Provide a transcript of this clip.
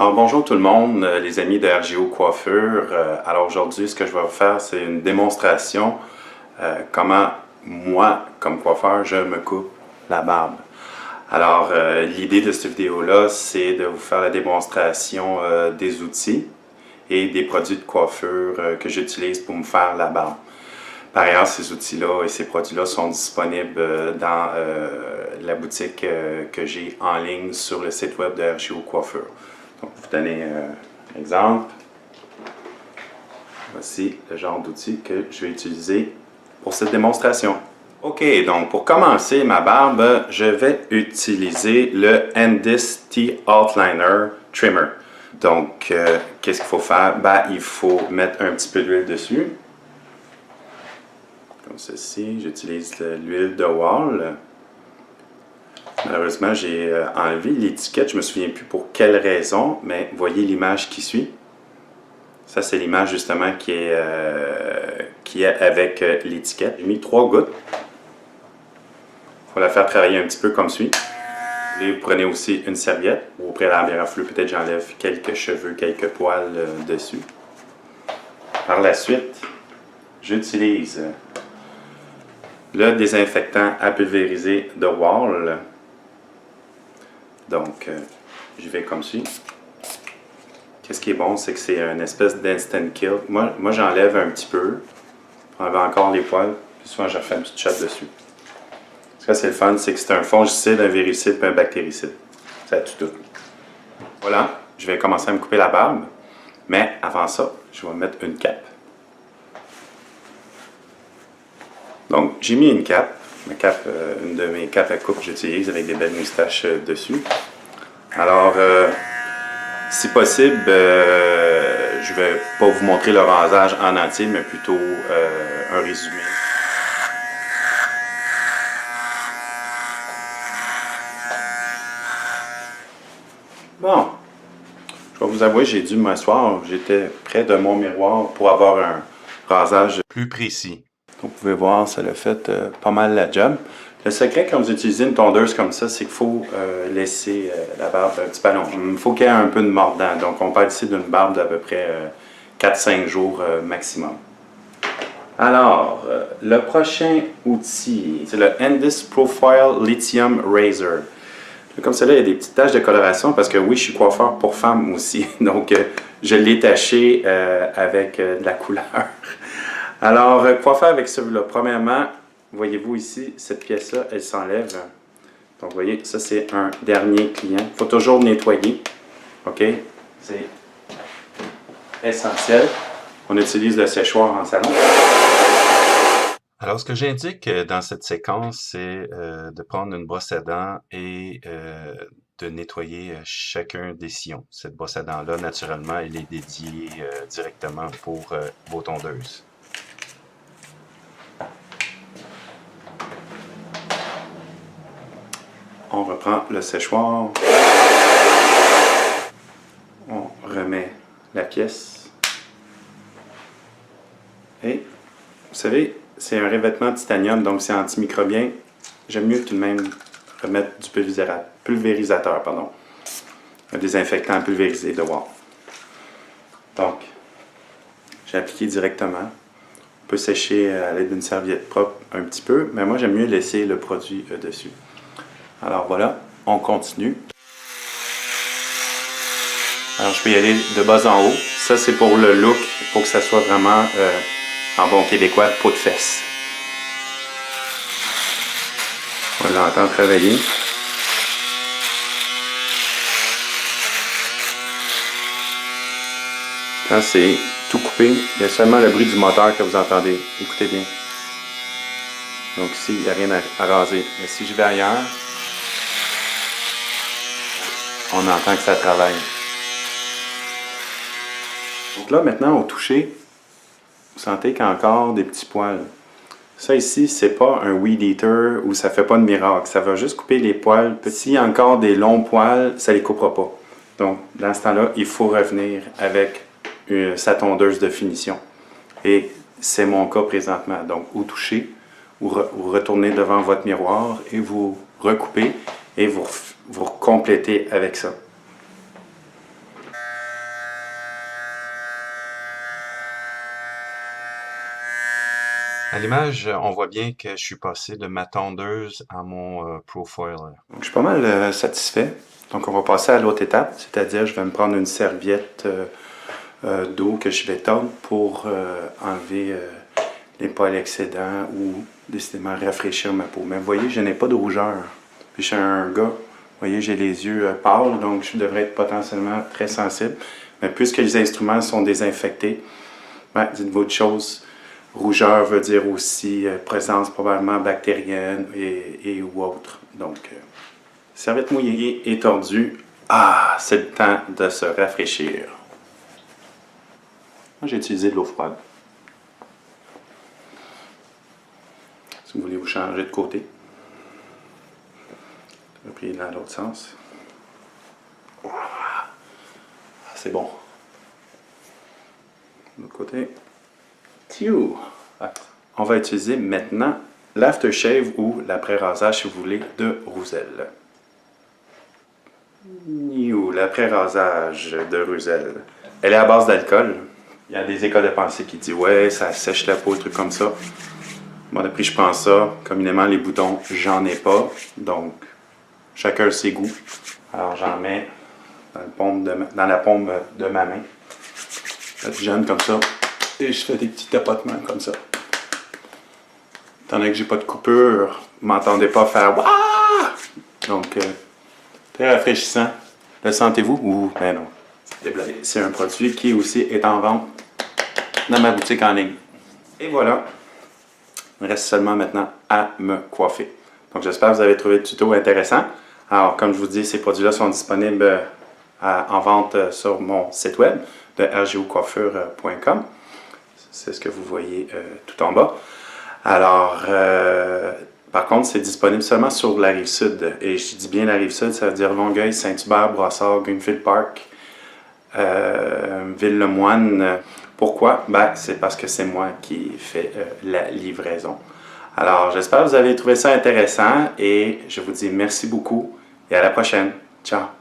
Alors bonjour tout le monde, les amis de RGO Coiffure. Alors aujourd'hui, ce que je vais vous faire, c'est une démonstration comment moi, comme coiffeur, je me coupe la barbe. Alors l'idée de cette vidéo-là, c'est de vous faire la démonstration des outils et des produits de coiffure que j'utilise pour me faire la barbe. Par ailleurs, ces outils-là et ces produits-là sont disponibles dans la boutique que j'ai en ligne sur le site web de RGO Coiffure. Donc, pour vous donner un exemple, voici le genre d'outil que je vais utiliser pour cette démonstration. Ok, donc pour commencer ma barbe, je vais utiliser le Andis T-Outliner Trimmer. Donc, qu'est-ce qu'il faut faire? Ben, il faut mettre un petit peu d'huile dessus. Comme ceci, j'utilise l'huile de Wahl. Malheureusement, j'ai enlevé l'étiquette, je ne me souviens plus pour quelle raison, mais voyez l'image qui suit. Ça, c'est l'image justement qui est avec l'étiquette. J'ai mis 3 gouttes. Il faut la faire travailler un petit peu comme suit. Vous prenez aussi une serviette. Au préalable, peut-être j'enlève quelques cheveux, quelques poils dessus. Par la suite, j'utilise le désinfectant à pulvériser de Wahl. Donc, j'y vais comme suit. Qu'est-ce qui est bon, c'est que c'est une espèce d'instant kill. Moi j'enlève un petit peu. J'enlève encore les poils. Puis souvent, je refais une petite shot dessus. Ce que c'est le fun, c'est que c'est un fongicide, un virucide et un bactéricide. Ça tue tout. Voilà, je vais commencer à me couper la barbe. Mais avant ça, je vais mettre une cape. Donc, j'ai mis une cape. Une de mes capes à coupe que j'utilise avec des belles moustaches dessus. Alors, si possible, je ne vais pas vous montrer le rasage en entier, mais plutôt un résumé. Bon, je vais vous avouer, j'ai dû m'asseoir. J'étais près de mon miroir pour avoir un rasage plus précis. Donc, vous pouvez voir, ça l'a fait pas mal la job. Le secret quand vous utilisez une tondeuse comme ça, c'est qu'il faut laisser la barbe un petit peu longue. Il faut qu'il y ait un peu de mordant. Donc, on parle ici d'une barbe d'à peu près 4-5 jours maximum. Alors, le prochain outil, c'est le Andis Profile Lithium Razor. Comme cela, il y a des petites taches de coloration parce que oui, je suis coiffeur pour femmes aussi. Donc, je l'ai taché avec de la couleur. Alors, quoi faire avec celui-là? Premièrement, voyez-vous ici, cette pièce-là, elle s'enlève. Donc, vous voyez, ça, c'est un dernier client. Il faut toujours nettoyer. OK? C'est essentiel. On utilise le séchoir en salon. Alors, ce que j'indique dans cette séquence, c'est de prendre une brosse à dents et de nettoyer chacun des sillons. Cette brosse à dents-là, naturellement, elle est dédiée directement pour vos tondeuses. On reprend le séchoir. On remet la pièce. Et, vous savez, c'est un revêtement titanium, donc c'est antimicrobien. J'aime mieux tout de même remettre du pulvérisateur, un désinfectant pulvérisé de Wahl. Donc, j'ai appliqué directement. On peut sécher à l'aide d'une serviette propre un petit peu, mais moi j'aime mieux laisser le produit dessus. Alors voilà, on continue. Alors je peux y aller de bas en haut. Ça c'est pour le look, pour que ça soit vraiment, en bon québécois, peau de fesse. On l'entend travailler. Quand c'est tout coupé, il y a seulement le bruit du moteur que vous entendez. Écoutez bien. Donc ici, il n'y a rien à raser. Mais si je vais ailleurs, on entend que ça travaille. Donc là, maintenant, au toucher, vous sentez qu'il y a encore des petits poils. Ça ici, c'est pas un weed eater où ça fait pas de miracle. Ça va juste couper les poils. S'il y a encore des longs poils, ça les coupera pas. Donc, dans ce temps-là, il faut revenir avec sa tondeuse de finition. Et c'est mon cas présentement. Donc, au toucher, vous retournez devant votre miroir et vous recoupez et vous complétez avec ça. À l'image, on voit bien que je suis passé de ma tondeuse à mon profiler. Donc, je suis pas mal satisfait. Donc, on va passer à l'autre étape, c'est-à-dire je vais me prendre une serviette d'eau que je vais tordre pour enlever les poils excédents ou décidément rafraîchir ma peau. Mais vous voyez, je n'ai pas de rougeur. Puis je suis un gars, vous voyez, j'ai les yeux pâles, donc je devrais être potentiellement très sensible. Mais puisque les instruments sont désinfectés, ben, dites-vous de choses. Rougeur veut dire aussi présence probablement bactérienne et ou autre. Donc, serviette mouillée et tordue. Ah, c'est le temps de se rafraîchir. Moi, j'ai utilisé de l'eau froide. Si vous voulez vous changer de côté. Je vais plier dans l'autre sens. Ah, c'est bon. De l'autre côté. Tiou! On va utiliser maintenant l'aftershave ou l'après-rasage, si vous voulez, de Roussel. L'après-rasage de Roussel. Elle est à base d'alcool. Il y a des écoles de pensée qui disent « Ouais, ça sèche la peau, des trucs comme ça. » Moi, d'après, je prends ça. Communément, les boutons, j'en ai pas. Donc, chacun ses goûts. Alors, j'en mets dans la paume de ma main. Je jeune comme ça. Et je fais des petits tapotements comme ça. Étant donné que j'ai pas de coupure, vous m'entendez pas faire Wouah! Donc, très rafraîchissant. Le sentez-vous? Ou, ben non. C'est un produit qui aussi est en vente dans ma boutique en ligne. Et voilà. Il me reste seulement maintenant à me coiffer. Donc, j'espère que vous avez trouvé le tuto intéressant. Alors, comme je vous dis, ces produits-là sont disponibles en vente sur mon site web de rgocoiffure.com. C'est ce que vous voyez tout en bas. Alors, par contre, c'est disponible seulement sur la Rive-Sud. Et je dis bien la Rive-Sud, ça veut dire Longueuil, Saint-Hubert, Brossard, Greenfield Park, Ville-le-Moine. Pourquoi? Ben, c'est parce que c'est moi qui fais la livraison. Alors, j'espère que vous avez trouvé ça intéressant et je vous dis merci beaucoup et à la prochaine. Ciao!